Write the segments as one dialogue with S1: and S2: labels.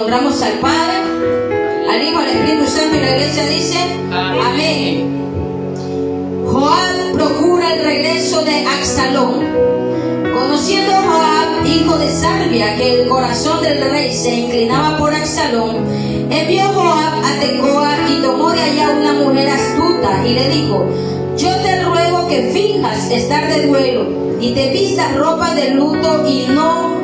S1: Honramos al Padre, al Hijo, al Espíritu Santo, y la iglesia dice amén. Joab procura el regreso de Absalón. Conociendo Joab, hijo de Sarvia, que el corazón del rey se inclinaba por Absalón, envió Joab a Tecoa y tomó de allá una mujer astuta y le dijo: yo te ruego que finjas estar de duelo y te vistas ropa de luto y no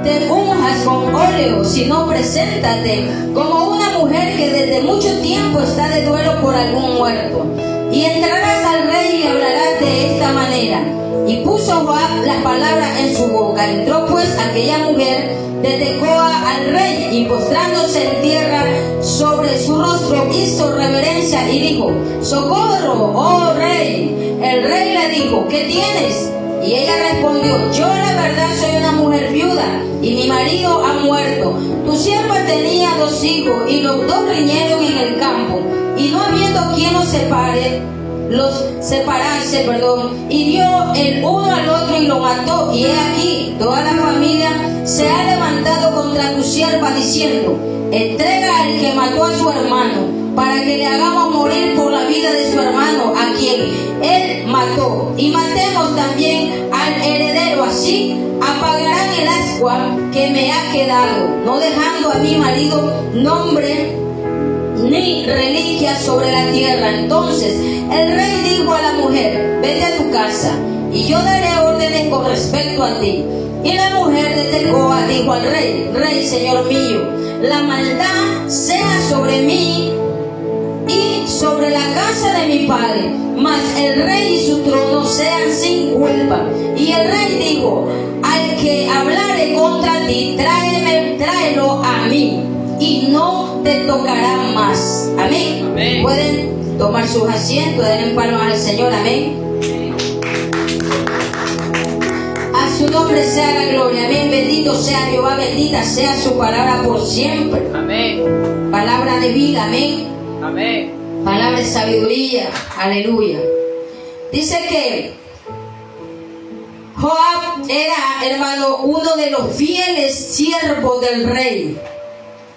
S1: te unjas con óleo, sino preséntate como una mujer que desde mucho tiempo está de duelo por algún muerto. Y entrarás al rey y le hablarás de esta manera. Y puso Joab las palabras en su boca. Entró pues aquella mujer de Tecoa al rey, y postrándose en tierra sobre su rostro hizo reverencia y dijo: socorro, oh rey. El rey le dijo: ¿qué tienes? Y ella respondió: yo la verdad soy una mujer viuda y mi marido ha muerto. Tu sierva tenía 2 hijos y los 2 riñeron en el campo, y no habiendo quien los separase, hirió el uno al otro y lo mató. Y he aquí, toda la familia se ha levantado contra tu sierva diciendo: entrega al que mató a su hermano, para que le hagamos morir por la vida de su hermano a quien él mató, y matemos también al heredero. Así apagarán el ascua que me ha quedado, no dejando a mi marido nombre ni reliquia sobre la tierra. Entonces el rey dijo a la mujer: vete a tu casa y yo daré órdenes con respecto a ti. Y la mujer de Tecoa dijo al rey: rey, señor mío, la maldad sea sobre mí y sobre la casa de mi padre, mas el rey y su trono sean sin culpa. Y el rey dijo: al que hablare contra ti, tráelo a mí, y no te tocará más. Amén. Amén. Pueden tomar sus asientos, den palmas al Señor. Amén. A su nombre sea la gloria. Amén. Bendito sea Jehová, bendita sea su palabra por siempre. Amén. Palabra de vida. Amén. Amén. Palabra de sabiduría. Aleluya. Dice que Joab era, hermano, uno de los fieles siervos del rey.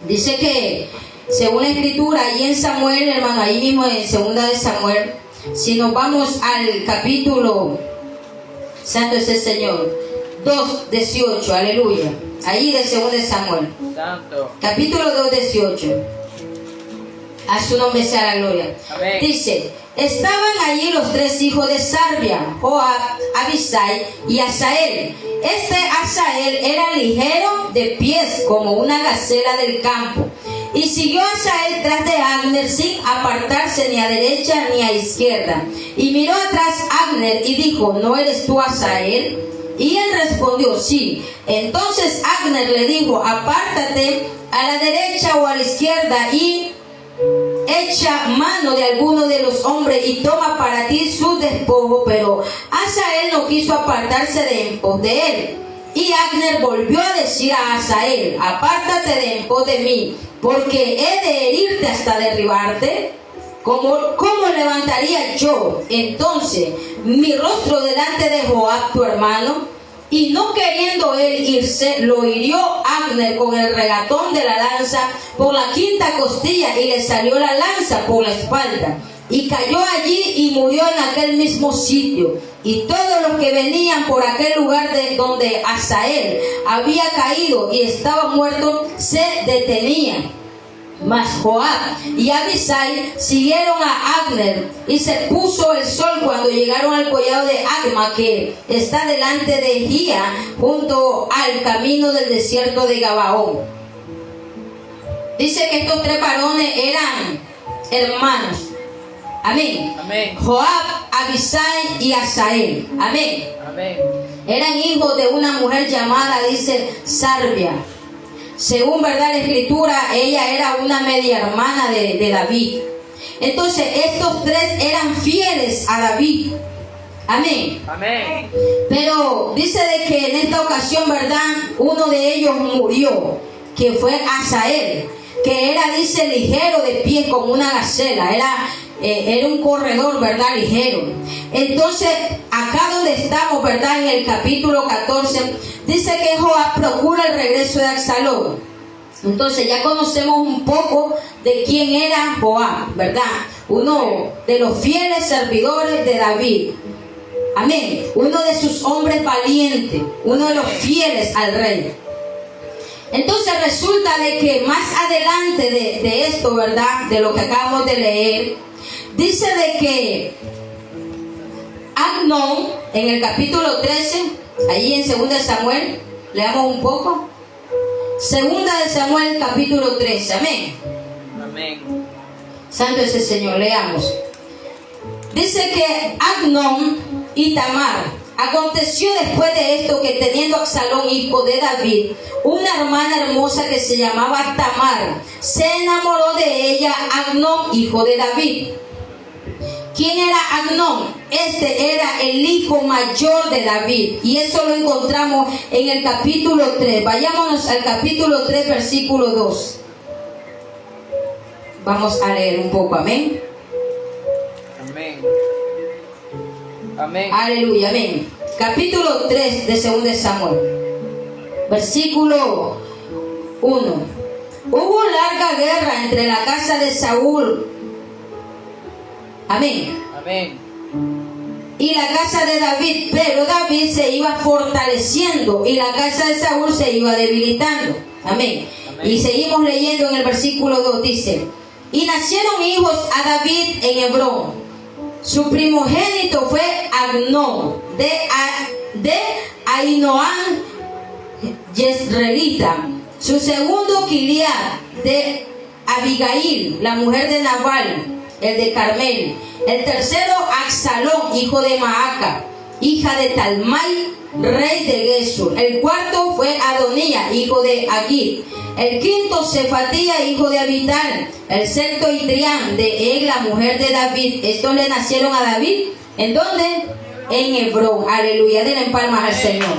S1: Dice que, según la escritura, ahí en Samuel, hermano, ahí mismo en 2 de Samuel, si nos vamos al capítulo, santo es el Señor, 2:18, aleluya, ahí de 2 de Samuel, santo. Capítulo 2:18, a su nombre sea la gloria. Amén. Dice: estaban allí los 3 hijos de Sarvia, Joab, Abisai y Asael. Este Asael era ligero de pies como una gacela del campo. Y siguió Asael tras de Abner sin apartarse ni a derecha ni a izquierda. Y miró atrás Abner y dijo: ¿no eres tú Asael? Y él respondió: sí. Entonces Abner le dijo: apártate a la derecha o a la izquierda y echa mano de alguno de los hombres y toma para ti su despojo. Pero Asael no quiso apartarse de en pos de él. Y Abner volvió a decir a Asael: apártate de en pos de mí, porque he de herirte hasta derribarte. ¿Cómo levantaría yo entonces mi rostro delante de Joab tu hermano? Y no queriendo él irse, lo hirió Abner con el regatón de la lanza por la 5ª costilla, y le salió la lanza por la espalda, y cayó allí y murió en aquel mismo sitio. Y todos los que venían por aquel lugar de donde Asael había caído y estaba muerto se detenían. Mas Joab y Abisai siguieron a Abner, y se puso el sol cuando llegaron al collado de Agma, que está delante de Gía, junto al camino del desierto de Gabaón. Dice que estos 3 varones eran hermanos. Amén. Amén. Joab, Abisai y Asael. Amén. Amén. Eran hijos de una mujer llamada, dice, Sarvia. Según verdad la escritura, ella era una media hermana de David. Entonces estos 3 eran fieles a David. Amén. Amén. Pero dice de que en esta ocasión, verdad, uno de ellos murió, que fue Asael, que era, dice, ligero de pies como una gacela. Era un corredor, verdad, ligero. Entonces, acá donde estamos, verdad, en el capítulo 14, dice que Joab procura el regreso de Absalón. Entonces ya conocemos un poco de quién era Joab, ¿verdad? Uno de los fieles servidores de David. Amén. Uno de sus hombres valientes, uno de los fieles al rey. Entonces resulta de que más adelante de esto, ¿verdad? De lo que acabamos de leer, dice de que Amnón, en el capítulo 13, allí en 2 de Samuel, leamos un poco. 2 de Samuel, capítulo 13, amén.
S2: Amén.
S1: Santo es el Señor, leamos. Dice que Amnón y Tamar, aconteció después de esto que teniendo Absalón, hijo de David, una hermana hermosa que se llamaba Tamar, se enamoró de ella Amnón, hijo de David. ¿Quién era Amnón? Este era el hijo mayor de David. Y eso lo encontramos en el capítulo 3. Vayámonos al capítulo 3, versículo 2. Vamos a leer un poco, amén.
S2: Amén. Amén.
S1: Aleluya, amén. Capítulo 3 de 2 de Samuel. Versículo 1. Hubo larga guerra entre la casa de Saúl. Amén.
S2: Amén.
S1: Y la casa de David, pero David se iba fortaleciendo y la casa de Saúl se iba debilitando. Amén.
S2: Amén.
S1: Y seguimos leyendo en el versículo 2, dice: y nacieron hijos a David en Hebrón. Su primogénito fue Amnón, de Ahinoam Jezreelita. Su segundo Kiliab, de Abigail, la mujer de Nabal, el de Carmel. El tercero, Absalón, hijo de Maaca, hija de Talmai, rey de Gesur. El cuarto fue Adonía, hijo de Agit. El quinto, Cefatía, hijo de Abital. El sexto, Itrián, de Egla, mujer de David. Estos le nacieron a David. ¿En dónde? En Hebrón. Aleluya, denle palmas al Señor.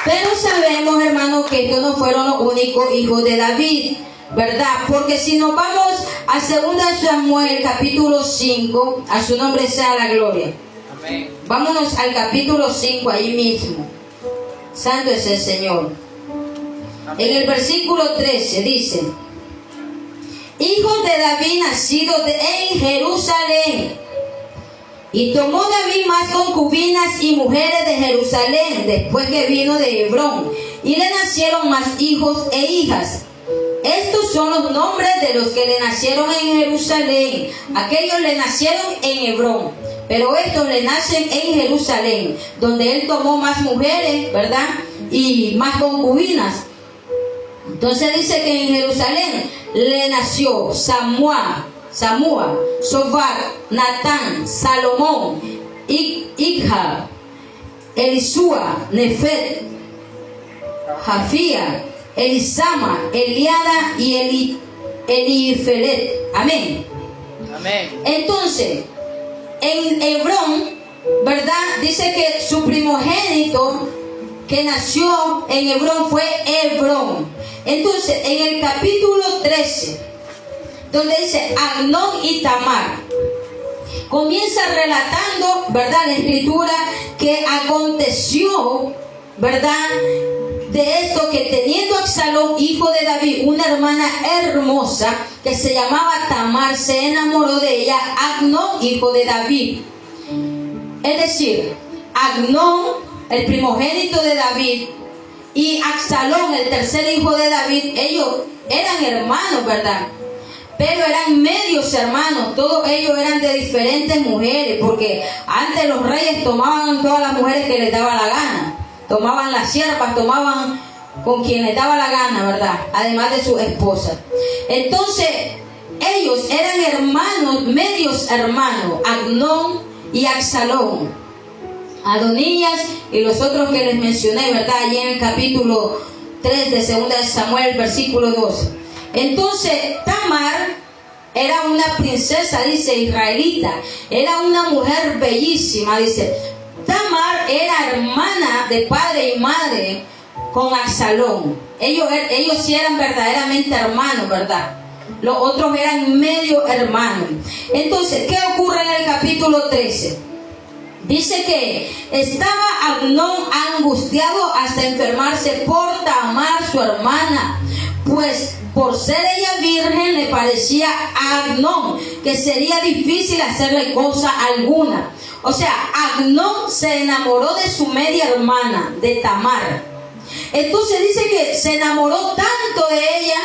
S1: Pero sabemos, hermanos, que estos no fueron los únicos hijos de David, ¿verdad? Porque si nos vamos a 2 Samuel, capítulo 5, a su nombre sea la gloria.
S2: Amén.
S1: Vámonos al capítulo 5, ahí mismo. Santo es el Señor.
S2: Amén.
S1: En el versículo 13 dice: hijos de David nacidos en Jerusalén. Y tomó David más concubinas y mujeres de Jerusalén, después que vino de Hebrón, y le nacieron más hijos e hijas. Estos son los nombres de los que le nacieron en Jerusalén. Aquellos le nacieron en Hebrón, pero estos le nacen en Jerusalén, donde él tomó más mujeres, ¿verdad? Y más concubinas. Entonces dice que en Jerusalén le nació Samúa, Sobac, Natán, Salomón, Ija, Elisúa, Nefet, Jafía, Elisama, Eliada y Elifelet. Amén.
S2: Amén.
S1: Entonces, en Hebrón, ¿verdad? Dice que su primogénito que nació en Hebrón fue Hebrón. Entonces, en el capítulo 13, donde dice Amnón y Tamar, comienza relatando, ¿verdad?, la escritura que aconteció, ¿verdad?, de esto, que teniendo Absalón, hijo de David, una hermana hermosa que se llamaba Tamar, se enamoró de ella Amnón, hijo de David. Es decir, Amnón, el primogénito de David, y Absalón, el tercer hijo de David, ellos eran hermanos, ¿verdad? Pero eran medios hermanos, todos ellos eran de diferentes mujeres, porque antes los reyes tomaban todas las mujeres que les daba la gana. Tomaban las siervas, tomaban con quien les daba la gana, ¿verdad? Además de sus esposas. Entonces, ellos eran hermanos, medios hermanos, Amnón y Absalón, Adonías y los otros que les mencioné, ¿verdad? Allí en el capítulo 3 de 2 de Samuel, versículo 2. Entonces, Tamar era una princesa, dice, israelita. Era una mujer bellísima, dice. Tamar era hermana de padre y madre con Absalón. Ellos sí eran verdaderamente hermanos, ¿verdad? Los otros eran medio hermanos. Entonces, ¿qué ocurre en el capítulo 13? Dice que estaba Amnón angustiado hasta enfermarse por Tamar, su hermana, pues por ser ella virgen le parecía a Amnón que sería difícil hacerle cosa alguna. O sea, Amnón se enamoró de su media hermana, de Tamar. Entonces dice que se enamoró tanto de ella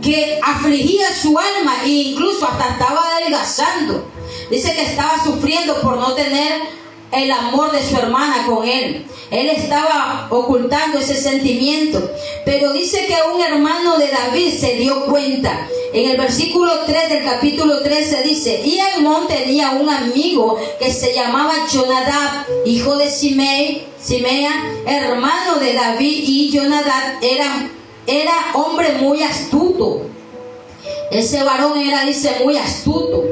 S1: que afligía su alma e incluso hasta estaba adelgazando. Dice que estaba sufriendo por no tener el amor de su hermana con él. Él estaba ocultando ese sentimiento. Pero dice que un hermano de David se dio cuenta. En el versículo 3 del capítulo 13 dice: y Amnón tenía un amigo que se llamaba Jonadab, hijo de Simea, hermano de David, y Jonadab era hombre muy astuto. Ese varón era, dice, muy astuto.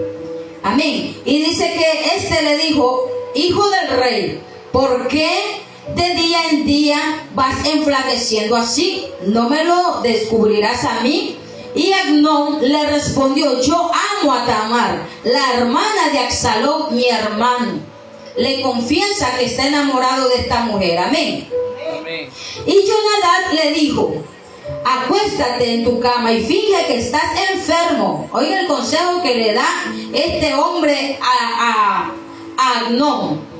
S1: Amén. Y dice que este le dijo: hijo del rey, ¿por qué de día en día vas enflaqueciendo así? ¿No me lo descubrirás a mí? Y Amnón le respondió: yo amo a Tamar, la hermana de Absalón, mi hermano. Le confiesa que está enamorado de esta mujer. Amén.
S2: Amén.
S1: Y Jonadab le dijo: acuéstate en tu cama y finge que estás enfermo. Oiga el consejo que le da este hombre a Amnón.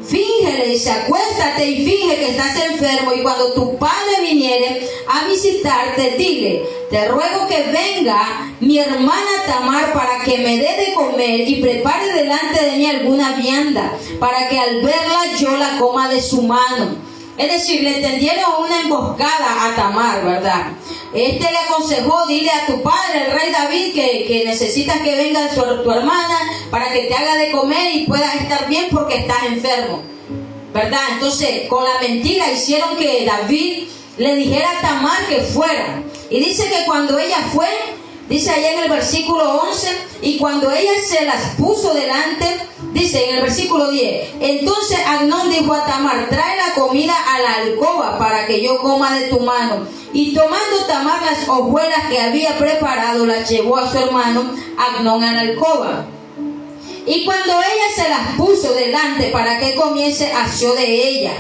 S1: Finge, le dice, acuéstate y finge que estás enfermo, y cuando tu padre viniere a visitarte, dile: te ruego que venga mi hermana Tamar para que me dé de comer y prepare delante de mí alguna vianda, para que al verla yo la coma de su mano. Es decir, le tendieron una emboscada a Tamar, ¿verdad? Este le aconsejó: dile a tu padre, el rey David, que necesitas que venga tu hermana para que te haga de comer y puedas estar bien porque estás enfermo, ¿verdad? Entonces, con la mentira hicieron que David le dijera a Tamar que fuera. Y dice que cuando ella fue, dice allá en el versículo 11, y cuando ella se las puso delante, dice en el versículo 10, entonces Amnón dijo a Tamar: trae la comida a la alcoba para que yo coma de tu mano. Y tomando Tamar las hojuelas que había preparado, las llevó a su hermano Amnón a la alcoba. Y cuando ella se las puso delante para que comiese, asió de ella.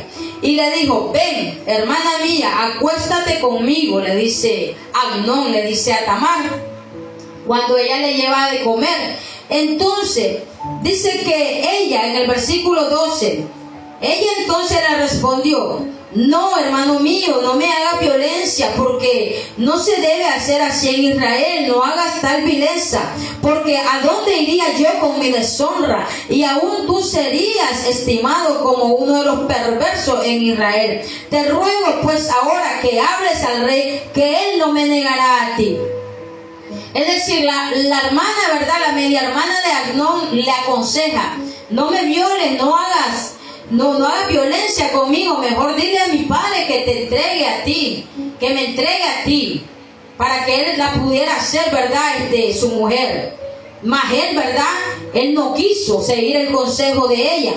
S1: Y le dijo: ven, hermana mía, acuéstate conmigo, le dice Amnón, le dice a Tamar, cuando ella le lleva de comer. Entonces, dice que ella, en el versículo 12, ella entonces le respondió: no, hermano mío, no me haga violencia, porque no se debe hacer así en Israel. No hagas tal vileza, porque ¿a dónde iría yo con mi deshonra? Y aún tú serías estimado como uno de los perversos en Israel. Te ruego pues ahora que hables al rey, que él no me negará a ti. Es decir, la hermana, ¿verdad? La media hermana de Amnón le aconseja: no me violes, no hagas violencia conmigo. Mejor dile a mi padre que te entregue a ti, que me entregue a ti, para que él la pudiera hacer, ¿verdad? Su mujer. Mas él, ¿verdad? Él no quiso seguir el consejo de ella,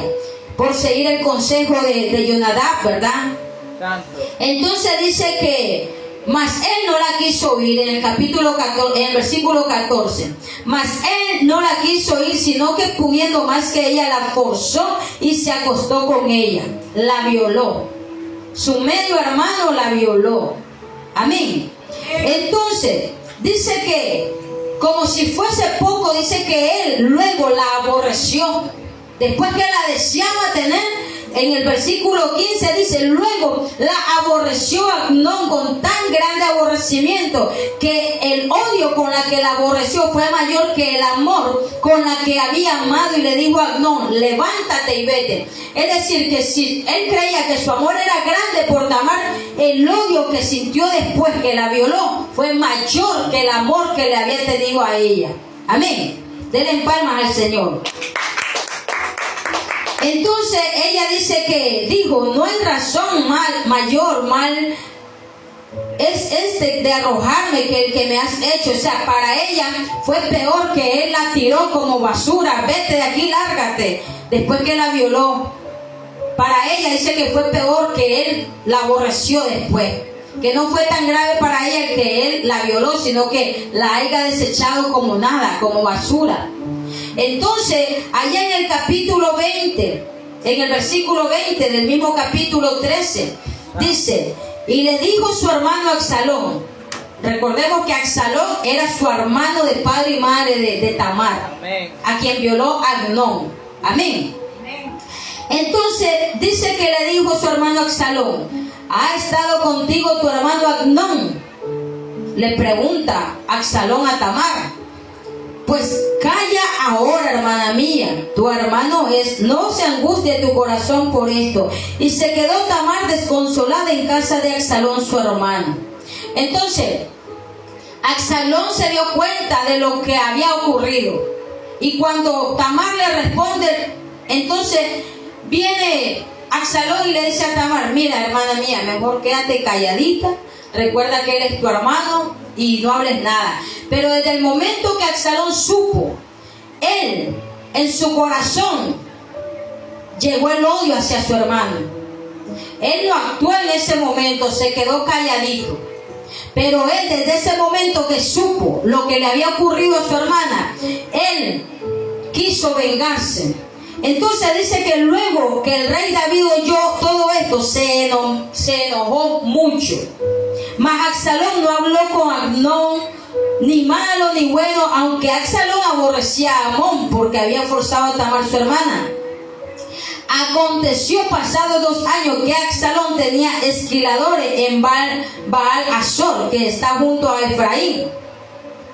S1: por seguir el consejo de Jonadab, ¿verdad?
S2: Santo.
S1: Entonces dice que mas él no la quiso oír, en el capítulo 14, en el versículo 14. Mas él no la quiso oír, sino que pudiendo más que ella, la forzó y se acostó con ella. La violó. Su medio hermano la violó. Amén. Entonces, dice que, como si fuese poco, dice que él luego la aborreció. Después que la deseaba tener, en el versículo 15 dice: luego la aborreció Amnón con tan grande aborrecimiento que el odio con la que la aborreció fue mayor que el amor con la que había amado, y le dijo a Amnón: levántate y vete. Es decir, que si él creía que su amor era grande por Tamar, el odio que sintió después que la violó fue mayor que el amor que le había tenido a ella. Amén. Denle palmas al Señor. Entonces ella dice que dijo: no hay razón mayor mal es este de arrojarme que el que me has hecho. O sea, para ella fue peor que él la tiró como basura. Vete de aquí, lárgate. Después que la violó, para ella dice que fue peor que él la aborreció después. Que no fue tan grave para ella que él la violó, sino que la haya desechado como nada, como basura. Entonces, allá en el capítulo 20, en el versículo 20 del mismo capítulo 13, dice: y le dijo su hermano Absalón: Recordemos que Absalón era su hermano de padre y madre de Tamar,
S2: Amén.
S1: a quien violó Amnón. Amén. Entonces dice que le dijo su hermano Absalón: ¿ha estado contigo tu hermano Amnón? Le pregunta Absalón a Tamar. Pues calla ahora, hermana mía, tu hermano es, no se angustie tu corazón por esto. Y se quedó Tamar desconsolada en casa de Absalón su hermano. Entonces Absalón se dio cuenta de lo que había ocurrido, y cuando Tamar le responde, entonces viene Absalón y le dice a Tamar: mira, hermana mía, mejor quédate calladita, recuerda que él es tu hermano y no hables nada. Pero desde el momento que Absalón supo, él en su corazón llegó el odio hacia su hermano. Él no actuó en ese momento, se quedó calladito. Pero él, desde ese momento que supo lo que le había ocurrido a su hermana, él quiso vengarse. Entonces dice que luego que el rey David oyó todo esto, se enojó mucho. Mas Absalón no habló con Amnón, ni malo ni bueno, aunque Absalón aborrecía a Amón porque había forzado a Tamar su hermana. Aconteció pasados 2 años que Absalón tenía esquiladores en Baal Azor, que está junto a Efraín.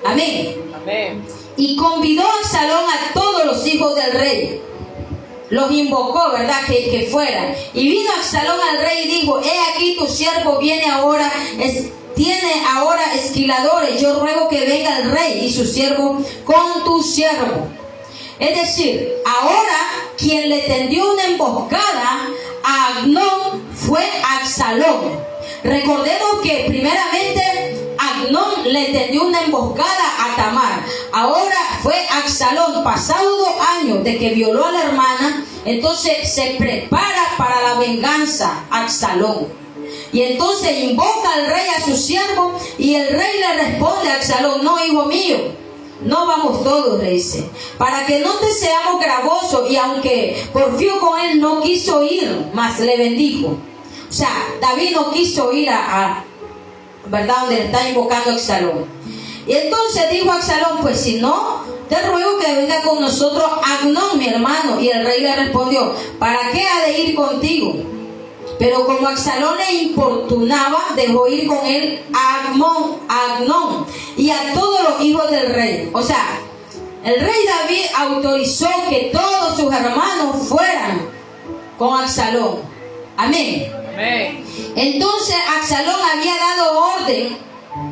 S1: Amén.
S2: Amén.
S1: Y convidó a Absalón a todos los hijos del rey. Los invocó, ¿verdad? Que fueran. Y vino Absalón al rey y dijo: he aquí tu siervo viene ahora, tiene ahora esquiladores. Yo ruego que venga el rey y su siervo con tu siervo. Es decir, ahora quien le tendió una emboscada a Amnón fue Absalón. Recordemos que primeramente Amnón le tendió una emboscada a Tamar. Ahora fue Absalón, pasado 2 años de que violó a la hermana, entonces se prepara para la venganza Absalón. Y entonces invoca al rey a su siervo, y el rey le responde a Absalón: no, hijo mío, no vamos todos, le dice, para que no te seamos gravosos. Y aunque porfió con él, no quiso ir, mas le bendijo. O sea, David no quiso ir a ¿verdad?, donde le está invocando a Absalón. Y entonces dijo Absalón: pues si no, te ruego que venga con nosotros Amnón, mi hermano. Y el rey le respondió: ¿para qué ha de ir contigo? Pero como Absalón le importunaba, dejó ir con él a Amnón y a todos los hijos del rey. O sea, el rey David autorizó que todos sus hermanos fueran con Absalón. Amén.
S2: Amén.
S1: Entonces Absalón había dado orden,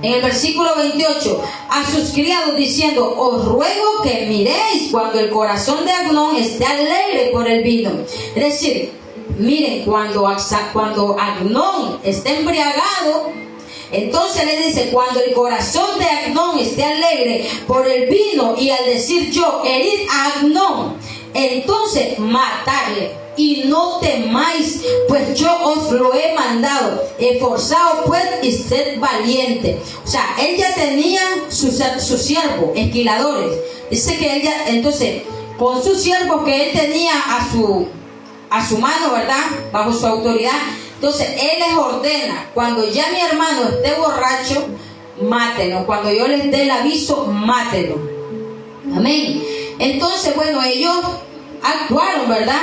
S1: en el versículo 28, a sus criados diciendo: os ruego que miréis cuando el corazón de Amnón esté alegre por el vino. Es decir, miren, cuando Amnón esté embriagado, entonces le dice: cuando el corazón de Amnón esté alegre por el vino, y al decir yo: herid a Amnón, entonces matadle. Y no temáis, pues yo os lo he mandado. Esforzaos pues y sed valiente. O sea, él ya tenía su siervo, esquiladores. Dice que ella, entonces, con sus siervos que él tenía a su mano, ¿verdad?, bajo su autoridad. Entonces él les ordena: cuando ya mi hermano esté borracho, mátenlo. Cuando yo les dé el aviso, mátenlo. Amén. Entonces, bueno, ellos actuaron, ¿verdad?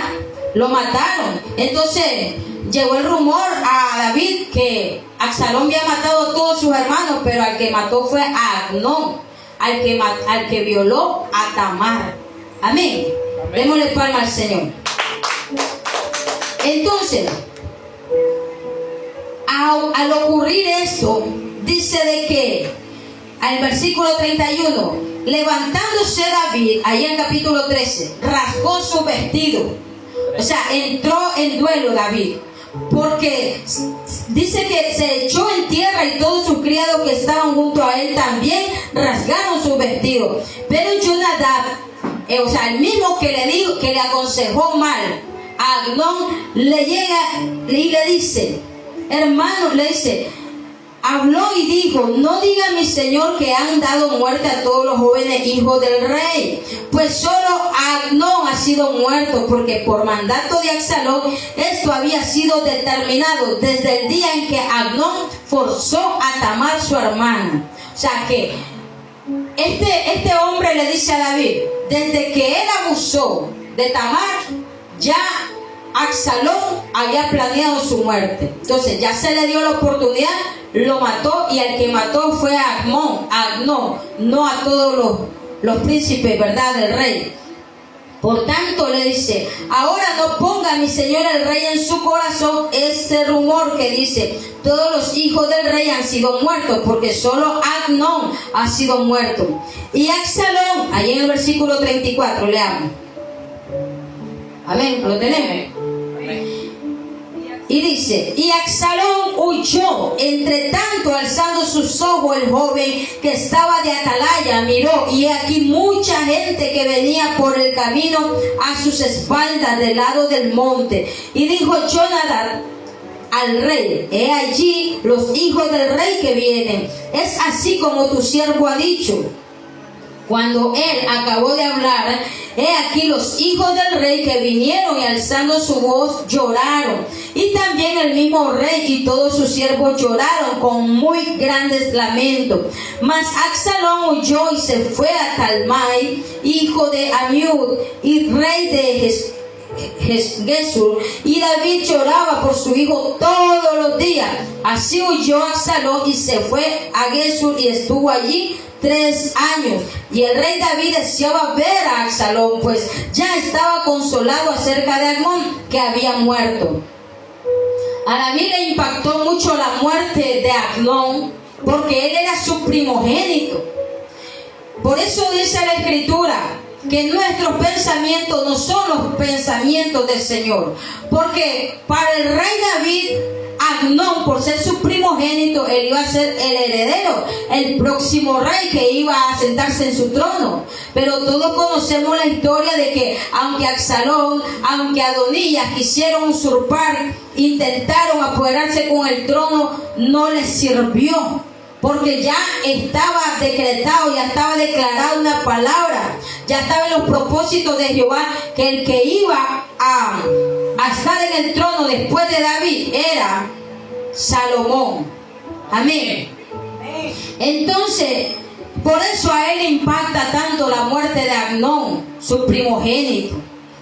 S1: Lo mataron. Entonces llegó el rumor a David que Absalón había matado a todos sus hermanos, pero al que mató fue a Amnón, al que violó a Tamar. Amén. Démosle palma al Señor. Entonces, al ocurrir eso, dice de que al versículo 31, levantándose David, ahí en el capítulo 13, rasgó su vestido. O sea, entró en duelo David, porque dice que se echó en tierra, y todos sus criados que estaban junto a él también rasgaron su vestido. Pero Jonadab, o sea, el mismo que le dijo, que le aconsejó mal a Amnón, le llega y le dice: hermano, le dice: habló y dijo: no diga mi señor que han dado muerte a todos los jóvenes hijos del rey, pues solo Amnón ha sido muerto, porque por mandato de Absalón esto había sido determinado desde el día en que Amnón forzó a Tamar su hermana. O sea que este hombre le dice a David: desde que él abusó de Tamar, ya Absalón había planeado su muerte. Entonces ya se le dio la oportunidad, lo mató, y al que mató fue a Amnón, no a todos los príncipes, ¿verdad?, del rey. Por tanto le dice: ahora no ponga mi señor el rey en su corazón ese rumor que dice: todos los hijos del rey han sido muertos, porque solo Amnón ha sido muerto. Y Absalón, ahí en el versículo 34, leamos. Amén, ¿lo tenemos? Y dice: y Absalón huyó. Entre tanto, alzando sus ojos, el joven que estaba de atalaya miró, y aquí mucha gente que venía por el camino a sus espaldas del lado del monte. Y dijo Jonadab al rey: he allí los hijos del rey que vienen. Es así como tu siervo ha dicho. Cuando él acabó de hablar, he aquí los hijos del rey que vinieron, y alzando su voz lloraron. Y también el mismo rey y todos sus siervos lloraron con muy grandes lamentos. Mas Absalón huyó y se fue a Talmai, hijo de Amiud, y rey de Gesur, y David lloraba por su hijo todos los días. Así huyó Absalón y se fue a Gesur, y estuvo allí 3 años. Y el rey David deseaba ver a Absalón, pues ya estaba consolado acerca de Amnón, que había muerto. A David le impactó mucho la muerte de Amnón, porque él era su primogénito. Por eso dice la Escritura que nuestros pensamientos no son los pensamientos del Señor, porque para el rey David, Amnón, por ser su primogénito, él iba a ser el heredero, el próximo rey que iba a sentarse en su trono. Pero todos conocemos la historia de que aunque Absalón, aunque Adonías quisieron usurpar, intentaron apoderarse con el trono, no les sirvió, porque ya estaba decretado, ya estaba declarada una palabra, ya estaba en los propósitos de Jehová que el que iba a estar en el trono después de David era Salomón. Amén. Entonces, por eso a él le impacta tanto la muerte de Amnón, su primogénito,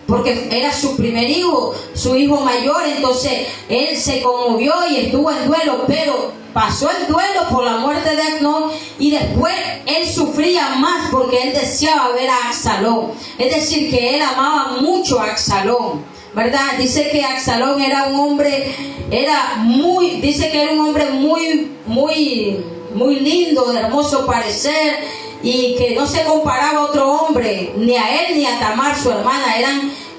S1: porque era su primer hijo, su hijo mayor. Entonces él se conmovió y estuvo en duelo, pero pasó el duelo por la muerte de Amnón, y después él sufría más porque él deseaba ver a Absalón. Es decir, que él amaba mucho a Absalón, ¿verdad? Dice que Absalón era un hombre, dice que era un hombre muy lindo, de hermoso parecer, y que no se comparaba a otro hombre, ni a él ni a Tamar, su hermana.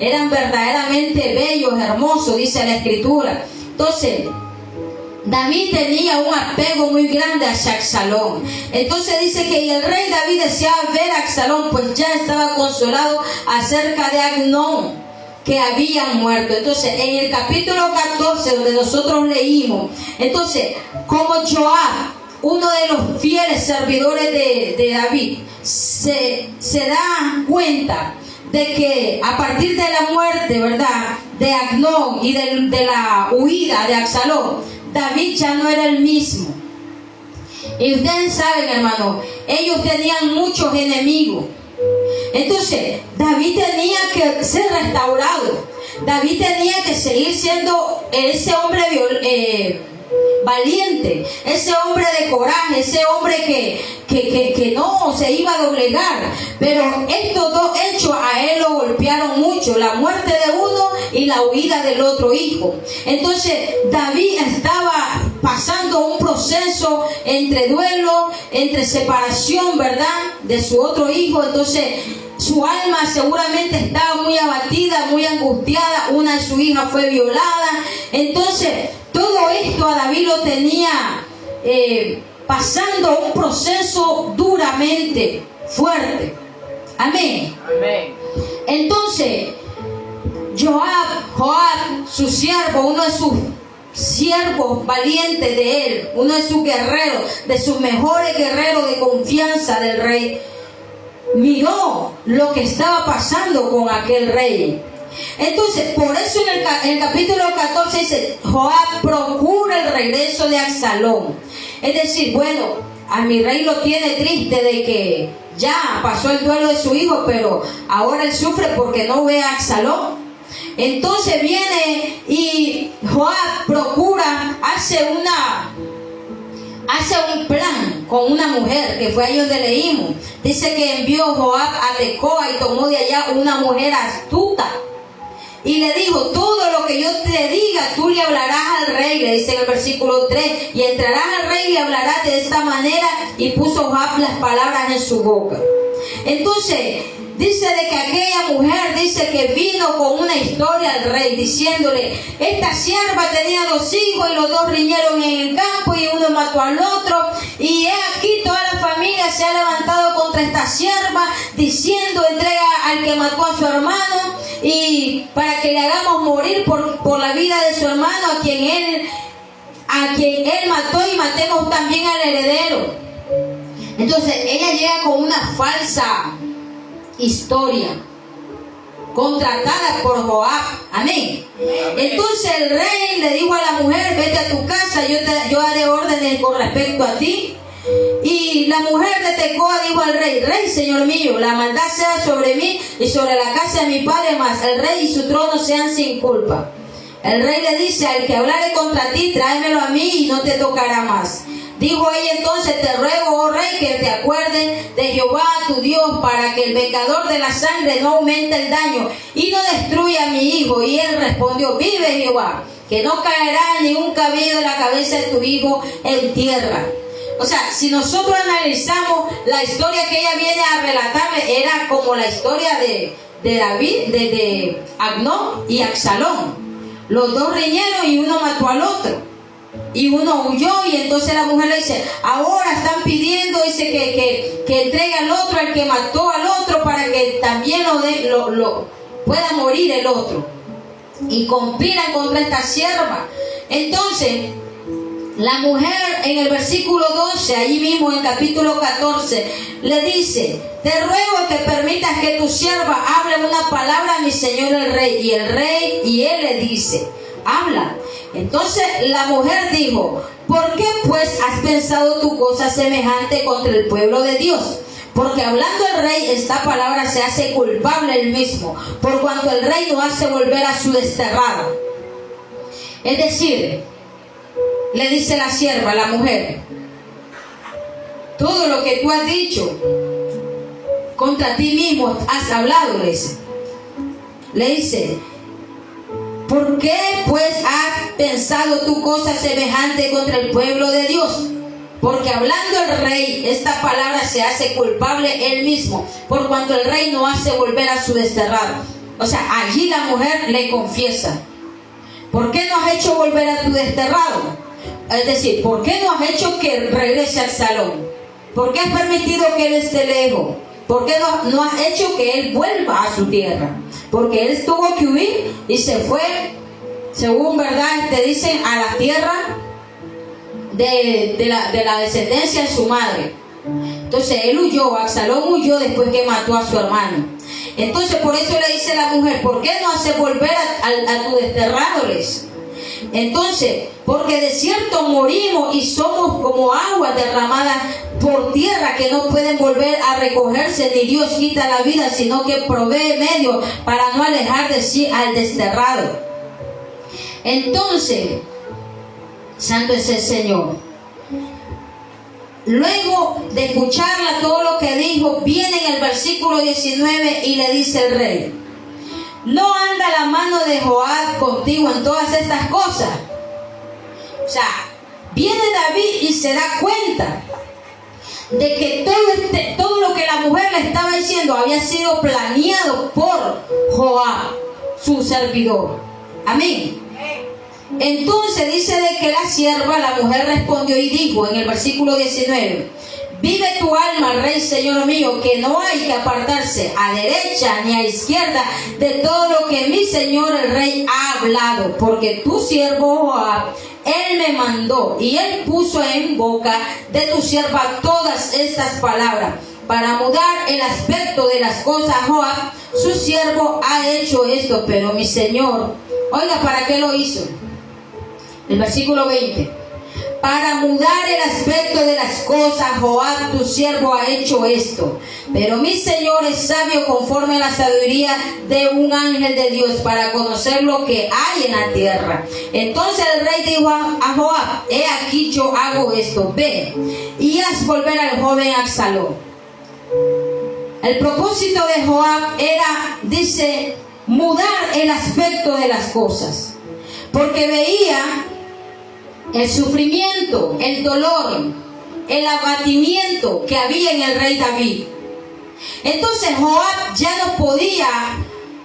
S1: Eran verdaderamente bellos, hermosos, dice la Escritura. Entonces, David tenía un apego muy grande hacia Absalón. Entonces dice que el rey David deseaba ver a Absalón, pues ya estaba consolado acerca de Amnón, que habían muerto. Entonces, en el capítulo 14, donde nosotros leímos, entonces, como Joab, uno de los fieles servidores de David, se da cuenta de que a partir de la muerte, ¿verdad?, de Amnón y de la huida de Absalón, David ya no era el mismo. Y ustedes saben, hermano, ellos tenían muchos enemigos. Entonces, David tenía que ser restaurado. David tenía que seguir siendo ese hombre valiente, ese hombre de coraje, ese hombre que no se iba a doblegar. Pero estos dos hechos a él lo golpearon mucho: la muerte de uno y la huida del otro hijo. Entonces David estaba pasando un proceso entre duelo, entre separación, ¿verdad?, de su otro hijo. Entonces su alma seguramente estaba muy abatida, muy angustiada. Una de sus hijas fue violada. Entonces todo esto a David lo tenía pasando un proceso duramente fuerte. Amén.
S2: Amén.
S1: Entonces Joab, su siervo, uno de sus siervos valientes de él, uno de sus guerreros, de sus mejores guerreros de confianza del rey, miró lo que estaba pasando con aquel rey. Entonces, por eso en el capítulo 14 dice, Joab procura el regreso de Absalón. Es decir, bueno, a mi rey lo tiene triste de que ya pasó el duelo de su hijo, pero ahora él sufre porque no ve a Absalón. Entonces viene y Joab procura, hace un plan con una mujer, que fue ahí donde leímos. Dice que envió Joab a Tecoa y tomó de allá una mujer astuta. Y le dijo, todo lo que yo te diga, tú le hablarás al rey, le dice en el versículo 3, y entrarás al rey y le hablarás de esta manera, y puso Joab las palabras en su boca. Entonces, dice de que aquella mujer, dice que vino con una historia al rey, diciéndole, esta sierva tenía 2 hijos, y los 2 riñeron en el campo, y uno mató al otro, y he aquí toda la familia se ha levantado contra esta sierva, diciendo, entrega al que mató a su hermano, y para que le hagamos morir por la vida de su hermano, a quien él mató, y matemos también al heredero. Entonces ella llega con una falsa historia, contratada por Joab. Amén. Entonces el rey le dijo a la mujer, vete a tu casa, yo haré órdenes con respecto a ti. Y la mujer de Tecoa dijo al rey, rey, señor mío, la maldad sea sobre mí y sobre la casa de mi padre, mas el rey y su trono sean sin culpa. El rey le dice, al que hablare contra ti, tráemelo a mí y no te tocará más. Dijo ella entonces, te ruego, oh rey, que te acuerdes de Jehová tu Dios, para que el vengador de la sangre no aumente el daño y no destruya a mi hijo. Y él respondió, vive Jehová, que no caerá ni un cabello de la cabeza de tu hijo en tierra. O sea, si nosotros analizamos la historia que ella viene a relatarle, era como la historia de David, de Amnón y Absalón. Los 2 riñeron y uno mató al otro. Y uno huyó, y entonces la mujer le dice, ahora están pidiendo, dice que entregue al otro, al que mató al otro, para que también lo pueda morir el otro. Y conspiran contra esta sierva. Entonces, la mujer en el versículo 12, allí mismo en el capítulo 14, le dice, te ruego que permitas que tu sierva hable una palabra a mi señor el rey. Y él le dice, habla. Entonces la mujer dijo, ¿por qué pues has pensado tu cosa semejante contra el pueblo de Dios? Porque hablando el rey, esta palabra se hace culpable él mismo, por cuanto el rey no hace volver a su desterrado. Es decir, le dice la sierva, la mujer, todo lo que tú has dicho contra ti mismo has hablado, le dice, ¿por qué pues has pensado tu cosa semejante contra el pueblo de Dios? Porque hablando el rey, esta palabra se hace culpable él mismo, por cuanto el rey no hace volver a su desterrado. O sea, allí la mujer le confiesa, ¿por qué no has hecho volver a tu desterrado? Es decir, ¿por qué no has hecho que regrese al Absalón? ¿Por qué has permitido que él esté lejos? ¿Por qué no has hecho que él vuelva a su tierra? Porque él tuvo que huir y se fue, según verdad te dicen, a la tierra de la descendencia de su madre. Entonces él huyó, Absalón huyó después que mató a su hermano. Entonces por eso le dice la mujer, ¿por qué no haces volver a tu desterrado? Entonces, porque de cierto morimos y somos como aguas derramadas por tierra, que no pueden volver a recogerse, ni Dios quita la vida, sino que provee medios para no alejar de sí al desterrado. Entonces, santo es el Señor. Luego de escucharla todo lo que dijo, viene en el versículo 19 y le dice el rey, ¿no anda la mano de Joab contigo en todas estas cosas? O sea, viene David y se da cuenta de que todo lo que la mujer le estaba diciendo había sido planeado por Joab, su servidor. Amén. Entonces dice de que la sierva, la mujer respondió y dijo en el versículo 19, vive tu alma, Rey, Señor mío, que no hay que apartarse a derecha ni a izquierda de todo lo que mi Señor el Rey ha hablado, porque tu siervo Joab, él me mandó y él puso en boca de tu sierva todas estas palabras para mudar el aspecto de las cosas. Joab, su siervo, ha hecho esto, pero mi Señor, oiga, ¿para qué lo hizo? El versículo 20. Para mudar el aspecto de las cosas, Joab, tu siervo, ha hecho esto. Pero mi Señor es sabio conforme a la sabiduría de un ángel de Dios para conocer lo que hay en la tierra. Entonces el rey dijo a Joab, he aquí yo hago esto, ve y haz volver al joven Absalón. El propósito de Joab era, dice, mudar el aspecto de las cosas. Porque veía el sufrimiento, el dolor, el abatimiento que había en el rey David. Entonces Joab ya no podía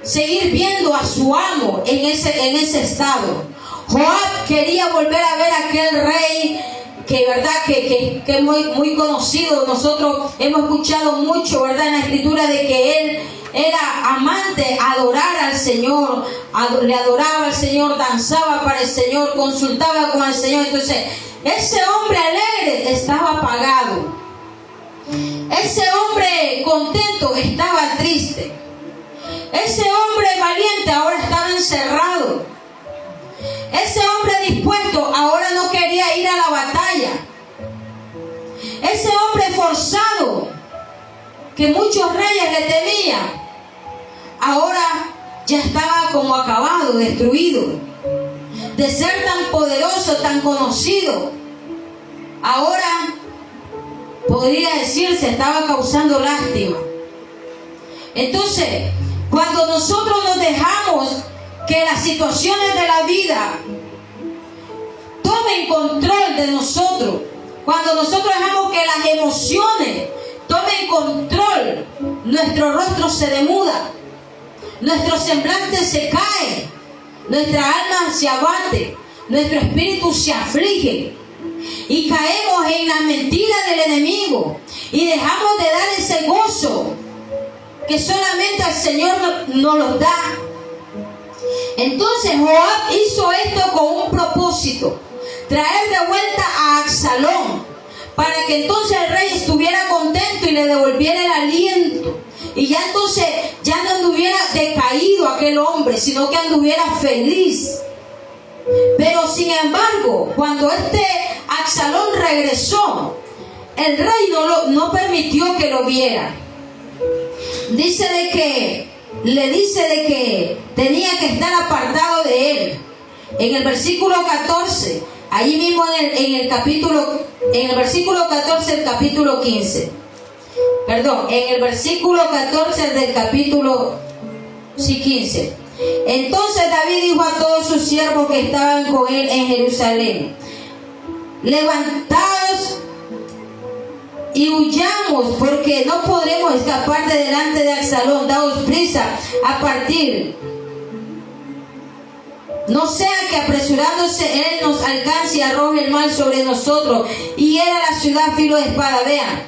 S1: seguir viendo a su amo en ese estado. Joab quería volver a ver a aquel rey que verdad que es muy conocido. Nosotros hemos escuchado mucho, verdad, en la escritura de que él era amante, adorar al Señor, le adoraba al Señor, danzaba para el Señor, consultaba con el Señor. Entonces ese hombre alegre estaba apagado, ese hombre contento estaba triste, ese hombre valiente ahora estaba encerrado, ese hombre dispuesto ahora no quería ir a la batalla, ese hombre forzado que muchos reyes le temían, ahora ya estaba como acabado, destruido. De ser tan poderoso, tan conocido, ahora podría decirse estaba causando lástima. Entonces, cuando nosotros nos dejamos que las situaciones de la vida tomen control de nosotros, cuando nosotros dejamos que las emociones tomen control, nuestro rostro se demuda, nuestro semblante se cae, nuestra alma se abate, nuestro espíritu se aflige y caemos en la mentira del enemigo y dejamos de dar ese gozo que solamente el Señor nos los da. Entonces Joab hizo esto con un propósito, traer de vuelta a Absalón, para que entonces el rey estuviera contento y le devolviera el aliento. Y ya entonces ya no anduviera decaído aquel hombre, sino que anduviera feliz. Pero sin embargo, cuando Absalón regresó, el rey no permitió que lo viera. Le dice de que tenía que estar apartado de él. En el versículo 14, allí mismo en el versículo 14 del capítulo 15. Perdón, en el versículo 14 del capítulo 15. Entonces David dijo a todos sus siervos que estaban con él en Jerusalén: levantaos y huyamos, porque no podremos escapar de delante de Absalón. Daos prisa a partir, no sea que apresurándose él nos alcance y arroje el mal sobre nosotros y hiera la ciudad filo de espada. Vean,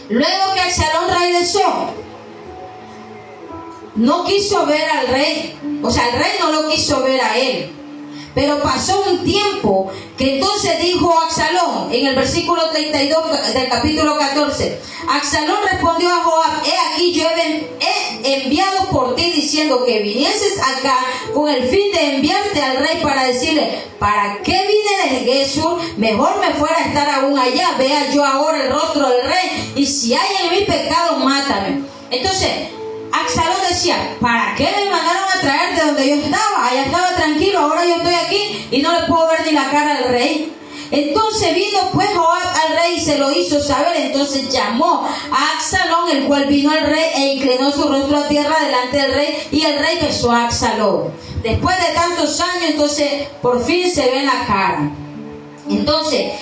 S1: luego que Absalón regresó, no quiso ver al rey, o sea, el rey no lo quiso ver a él. Pero pasó un tiempo que entonces dijo Absalón, en el versículo 32 del capítulo 14, Absalón respondió a Joab: he aquí yo he enviado por ti diciendo que vinieses acá con el fin de enviarte al rey para decirle: ¿para qué vine desde Gesur? Mejor me fuera a estar aún allá, vea yo ahora el rostro del rey, y si hay en mí pecado, mátame. Entonces Absalón decía: ¿para qué me mandaron a traer de donde yo estaba? Allá estaba tranquilo, ahora yo estoy aquí y no le puedo ver ni la cara al rey. Entonces vino pues Joab al rey y se lo hizo saber. Entonces llamó a Absalón, el cual vino al rey e inclinó su rostro a tierra delante del rey, y el rey besó a Absalón. Después de tantos años, entonces por fin se ve la cara. Entonces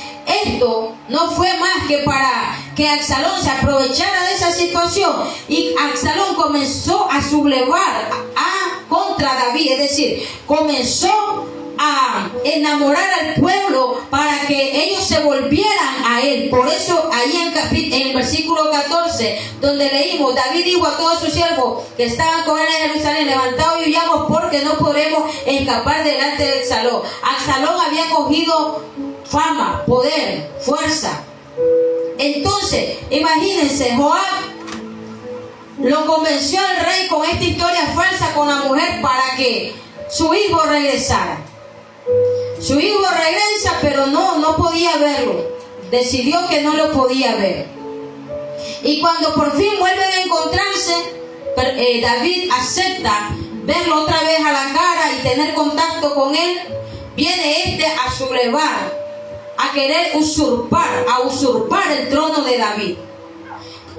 S1: esto no fue más que para que Absalón se aprovechara de esa situación, y Absalón comenzó a sublevar contra David, es decir, comenzó a enamorar al pueblo para que ellos se volvieran a él. Por eso ahí en el versículo 14, donde leímos, David dijo a todos sus siervos que estaban con él en Jerusalén: levantaos y huyamos, porque no podremos escapar delante de Absalón. Absalón había cogido fama, poder, fuerza. Entonces, imagínense, Joab lo convenció al rey con esta historia falsa con la mujer para que su hijo regresara. Su hijo regresa, pero no podía verlo. Decidió que no lo podía ver. Y cuando por fin vuelven a encontrarse, David acepta verlo otra vez a la cara y tener contacto con él. Viene a sublevar, a querer usurpar el trono de David.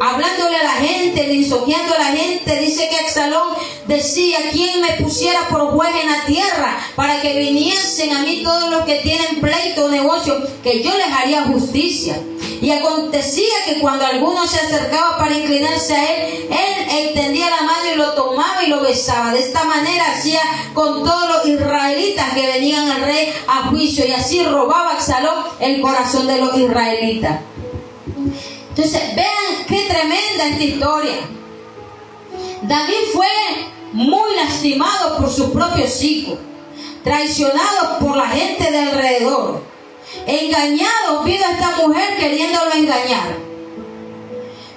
S1: Hablándole a la gente, lisonjeando a la gente, dice que Absalón decía: ¿quién me pusiera por juez en la tierra para que viniesen a mí todos los que tienen pleito o negocio, que yo les haría justicia? Y acontecía que cuando alguno se acercaba para inclinarse a él, él extendía la mano y lo tomaba y lo besaba. De esta manera hacía con todos los israelitas que venían al rey a juicio, y así robaba Absalón el corazón de los israelitas. Entonces, vean qué tremenda esta historia. David fue muy lastimado por sus propios hijos, traicionado por la gente de alrededor, engañado, vio a esta mujer queriéndolo engañar.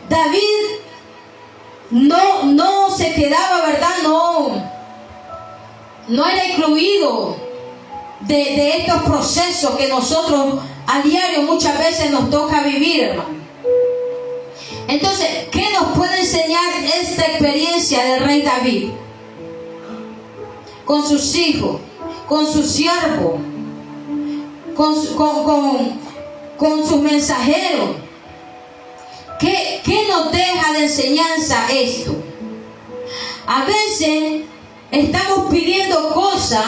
S1: David no se quedaba, ¿verdad? No era incluido de estos procesos que nosotros a diario muchas veces nos toca vivir, hermano. Entonces, ¿qué nos puede enseñar esta experiencia del rey David? Con sus hijos, con sus siervos, con sus mensajeros. ¿Qué nos deja de enseñanza esto? A veces estamos pidiendo cosas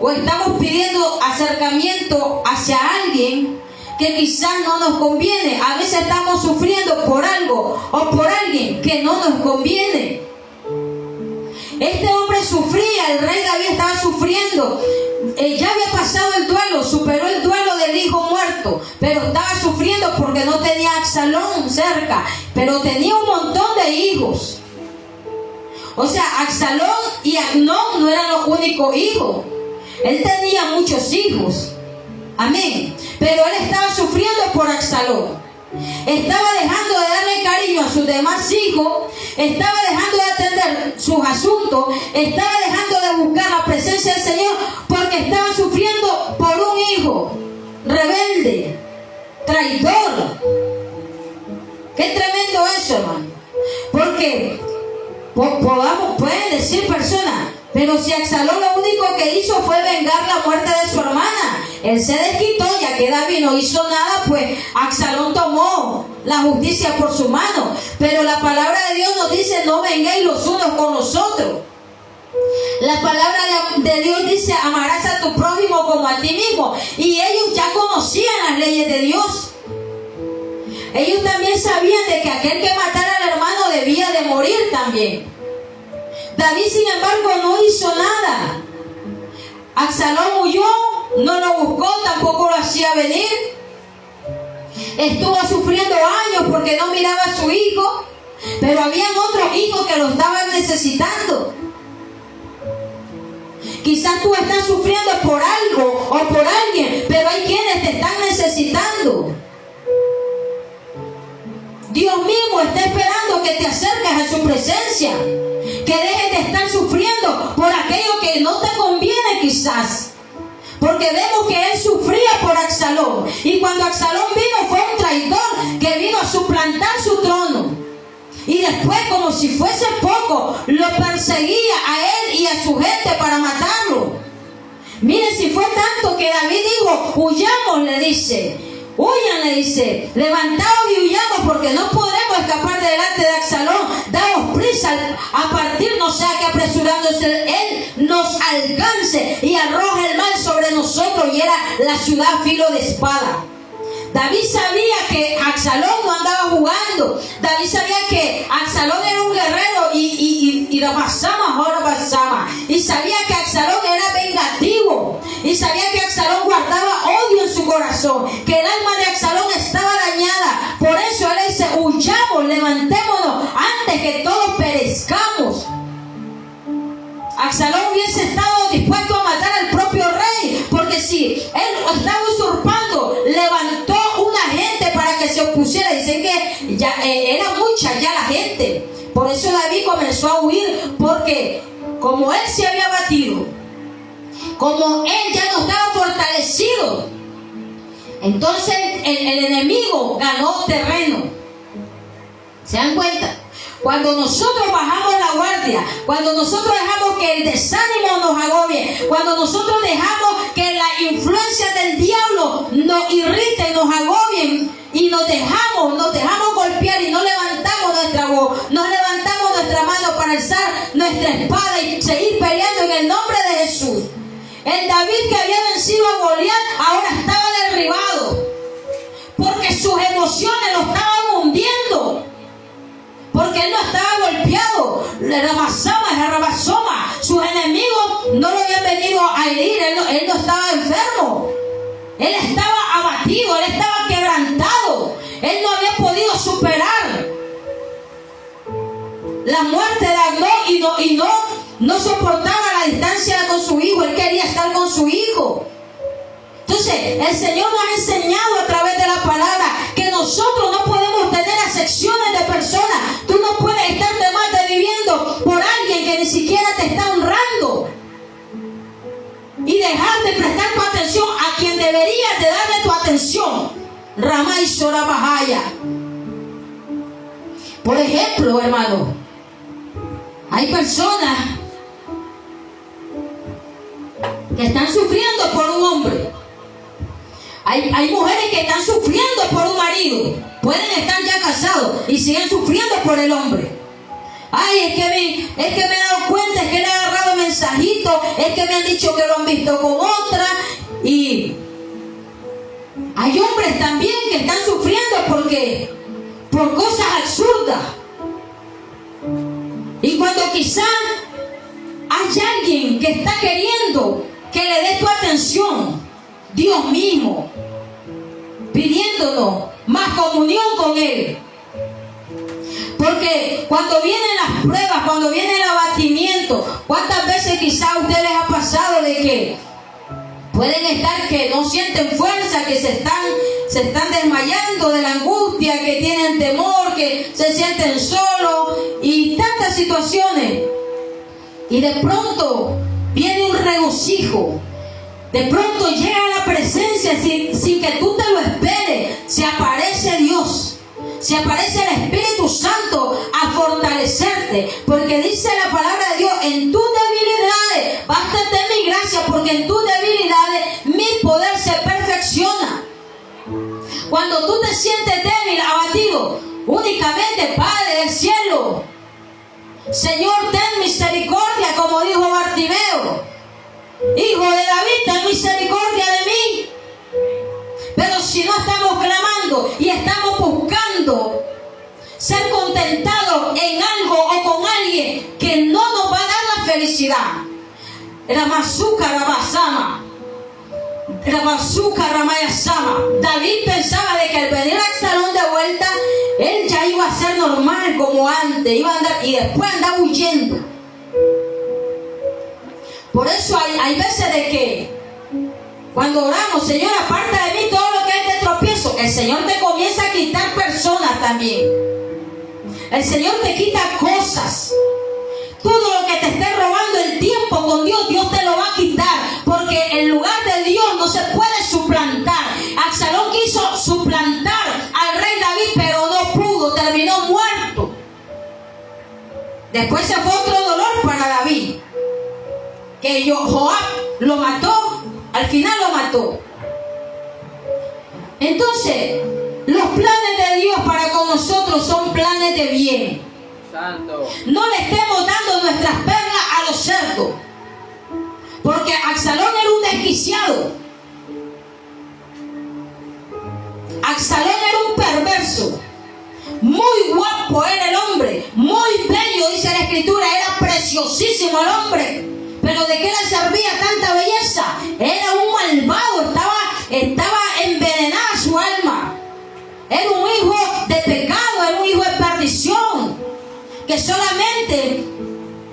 S1: o estamos pidiendo acercamiento hacia alguien que quizás no nos conviene. A veces estamos sufriendo por algo o por alguien que no nos conviene. Este hombre sufría, el rey David estaba sufriendo. Ya había pasado el duelo, superó el duelo del hijo muerto, pero estaba sufriendo porque no tenía a Absalón cerca, pero tenía un montón de hijos. O sea, Absalón y Amnón no eran los únicos hijos. Él tenía muchos hijos. Amén. Pero él estaba sufriendo por Absalón. Estaba dejando de darle cariño a sus demás hijos. Estaba dejando de atender sus asuntos. Estaba dejando de buscar la presencia del Señor porque estaba sufriendo por un hijo rebelde, traidor. Qué tremendo eso, hermano. Porque pueden decir personas: pero si Absalón lo único que hizo fue vengar la muerte de su hermana, él se desquitó, ya que David no hizo nada, pues Absalón tomó la justicia por su mano. Pero la palabra de Dios nos dice: no vengáis los unos con los otros. La palabra de Dios dice: amarás a tu prójimo como a ti mismo. Y ellos ya conocían las leyes de Dios. Ellos también sabían de que aquel que matara al hermano debía de morir también. David, sin embargo, no hizo nada. Absalón huyó, no lo buscó, tampoco lo hacía venir. Estuvo sufriendo años porque no miraba a su hijo, pero habían otros hijos que lo estaban necesitando. Quizás tú estás sufriendo por algo o por alguien, pero hay quienes te están necesitando. Dios mismo está esperando que te acerques a su presencia, que dejes de estar sufriendo por aquello que no te conviene quizás. Porque vemos que él sufría por Absalón, y cuando Absalón vino fue un traidor que vino a suplantar su trono. Y después, como si fuese poco, lo perseguía a él y a su gente para matarlo. Miren, si fue tanto que David dijo: huyamos, le dice. Huyan, le dice, levantaos y huyamos, porque no podremos escapar delante de Absalón. Daos prisa a partir, no sea que apresurándose él nos alcance y arroje el mal sobre nosotros y era la ciudad filo de espada. David sabía que Absalón no andaba jugando. David sabía que Absalón era un guerrero y lo pasaba, ahora pasaba. Y sabía que Absalón era vengativo. Y vamos, levantémonos antes que todos perezcamos. Absalón hubiese estado dispuesto a matar al propio rey, porque si él estaba usurpando, levantó una gente para que se opusiera. Dicen que ya era mucha ya la gente. Por eso David comenzó a huir, porque como él se había batido, como él ya no estaba fortalecido, entonces el enemigo ganó terreno. ¿Se dan cuenta? Cuando nosotros bajamos la guardia, cuando nosotros dejamos que el desánimo nos agobie, cuando nosotros dejamos que la influencia del diablo nos irrite, nos agobien y nos dejamos golpear y no levantamos nuestra voz, no levantamos nuestra mano para alzar nuestra espada y seguir peleando en el nombre de Jesús. El David que había vencido a Goliat ahora estaba derribado, porque sus emociones lo estaban hundiendo. Porque él no estaba golpeado, sus enemigos no lo habían venido a herir, él no estaba enfermo, él estaba abatido, él estaba quebrantado, él no había podido superar la muerte de Amnón y no soportaba la distancia con su hijo, él quería estar con su hijo. Entonces, el Señor nos ha enseñado a través de la palabra que nosotros no podemos tener acepciones de personas. Tú no puedes estarte más viviendo por alguien que ni siquiera te está honrando y dejar de prestar tu atención a quien deberías de darle tu atención. Ramá y Sora Bajaya. Por ejemplo, hermano, hay personas que están sufriendo por un hombre. Hay mujeres que están sufriendo por un marido. Pueden estar ya casados y siguen sufriendo por el hombre. Ay, es que me he dado cuenta, es que le he agarrado mensajitos, es que me han dicho que lo han visto con otra. Y hay hombres también que están sufriendo por cosas absurdas. Y cuando quizá hay alguien que está queriendo que le dé tu atención, Dios mismo, pidiéndonos más comunión con Él. Porque cuando vienen las pruebas, cuando viene el abatimiento, ¿cuántas veces quizá a ustedes les ha pasado de que pueden estar que no sienten fuerza, que se están desmayando de la angustia, que tienen temor, que se sienten solos y tantas situaciones? Y de pronto viene un regocijo. De pronto llega la presencia sin que tú te lo esperes. Se aparece Dios. Se aparece el Espíritu Santo a fortalecerte. Porque dice la palabra de Dios: en tus debilidades, bástate mi gracia, porque en tus debilidades mi poder se perfecciona. Cuando tú te sientes débil, abatido, únicamente, Padre del cielo, Señor, ten misericordia, como dijo Bartimeo. Hijo de David, ten misericordia de mí. Pero si no estamos clamando y estamos buscando ser contentados en algo o con alguien que no nos va a dar la felicidad. David pensaba de que al venir al salón de vuelta, él ya iba a ser normal como antes, iba a andar y después andaba huyendo. Por eso hay veces de que cuando oramos: Señor, aparta de mí todo lo que es de tropiezo, el Señor te comienza a quitar personas también. El Señor te quita cosas. Todo lo que te esté robando el tiempo con Dios, Dios te lo va a quitar, porque el lugar de Dios no se puede suplantar. Absalón quiso suplantar al rey David, pero no pudo, terminó muerto. Después se fue otro dolor para David, que Joab lo mató, al final lo mató. Entonces, los planes de Dios para con nosotros son planes de bien.
S2: Santo.
S1: No le estemos dando nuestras perlas a los cerdos, porque Absalón era un desquiciado. Absalón era un perverso. Muy guapo era el hombre, muy bello, dice la Escritura, era preciosísimo el hombre. Pero ¿de qué le servía tanta belleza? Era un malvado, estaba envenenada su alma. Era un hijo de pecado, era un hijo de perversidad.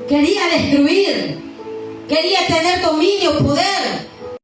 S1: quería destruir, quería tener dominio, poder.